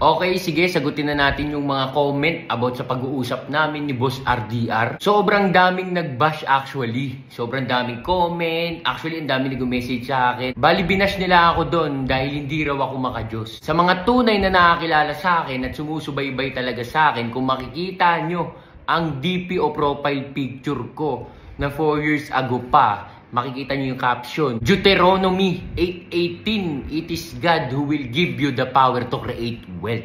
Okay, sige, sagutin na natin yung mga comment about sa pag-uusap namin ni Boss RDR. Sobrang daming nag-bash actually. Sobrang daming comment. Actually, ang daming nag-message sa akin. Bali, binash nila ako doon dahil hindi raw ako makajos. Sa mga tunay na nakakilala sa akin at sumusubaybay talaga sa akin, kung makikita nyo ang DP o profile picture ko na 4 years ago pa, makikita niyo yung caption. Deuteronomy 8:18, it is God who will give you the power to create wealth.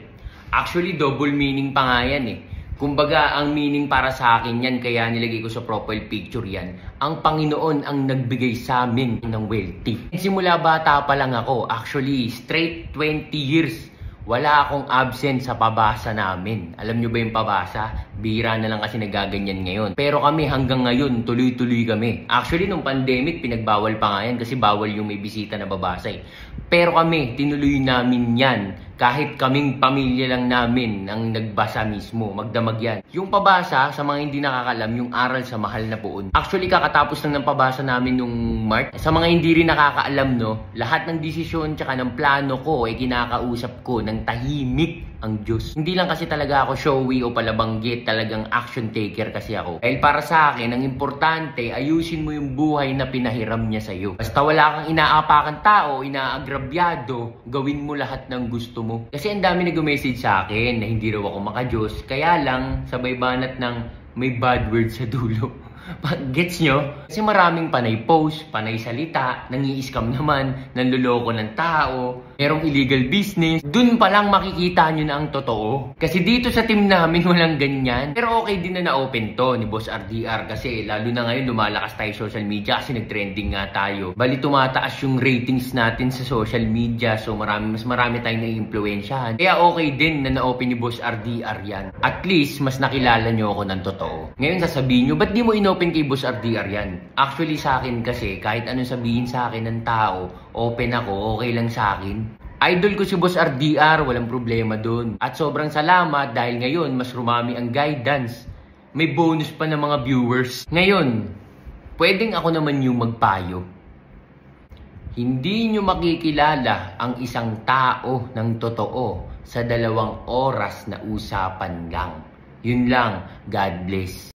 Actually, double meaning pa nga yan eh. Kumbaga, ang meaning para sa akin yan, kaya nilagay ko sa profile picture yan. Ang Panginoon ang nagbigay sa amin ng wealthy. Simula bata pa lang ako, actually, straight 20 years, wala akong absent sa pabasa namin. Alam nyo ba yung pabasa? Bihira na lang kasi nagaganyan ngayon. Pero kami hanggang ngayon, tuloy-tuloy kami. Actually, nung pandemic, pinagbawal pa nga yan kasi bawal yung may bisita na babasa eh. Pero kami, tinuloy namin yan. Kahit kaming pamilya lang namin ang nagbasa mismo, magdamag yan. Yung pabasa, sa mga hindi nakakalam, yung aral sa mahal na poon. Actually, kakatapos lang ng pabasa namin nung March. Sa mga hindi rin nakakaalam, no, lahat ng desisyon tsaka ng plano ko ay kinakausap ko ng tahimik ang Diyos. Hindi lang kasi talaga ako showy o palabanggit, talagang action taker kasi ako. Dahil para sa akin, ang importante, ayusin mo yung buhay na pinahiram niya sa'yo. Basta wala kang inaapakan tao, inaagrabyado, gawin mo lahat ng gusto mo. Kasi ang dami nag-message sa akin na hindi raw ako makajos, kaya lang sabay banat ng may bad words sa dulo. Gets nyo? Kasi maraming panay post, panay salita, nangi-scam naman, nanloloko ng tao, merong illegal business. Dun pa lang makikita nyo na ang totoo. Kasi dito sa team namin walang ganyan. Pero okay din na na-open to ni Boss RDR kasi lalo na ngayon lumalakas tayo social media kasi nag-trending nga tayo. Bali tumataas yung ratings natin sa social media, so mas marami tayong nai-impluwensyahan. Kaya okay din na na-open ni Boss RDR yan. At least mas nakilala nyo ako ng totoo. Ngayon sasabihin nyo, ba't di mo open kay Boss RDR yan? Actually sa akin kasi, kahit anong sabihin sa akin ng tao, open ako, okay lang sa akin. Idol ko si Boss RDR, walang problema dun. At sobrang salamat dahil ngayon mas rumami ang guidance. May bonus pa ng mga viewers. Ngayon, pwedeng ako naman yung magpayo. Hindi nyo makikilala ang isang tao ng totoo sa 2 oras na usapan lang. Yun lang, God bless.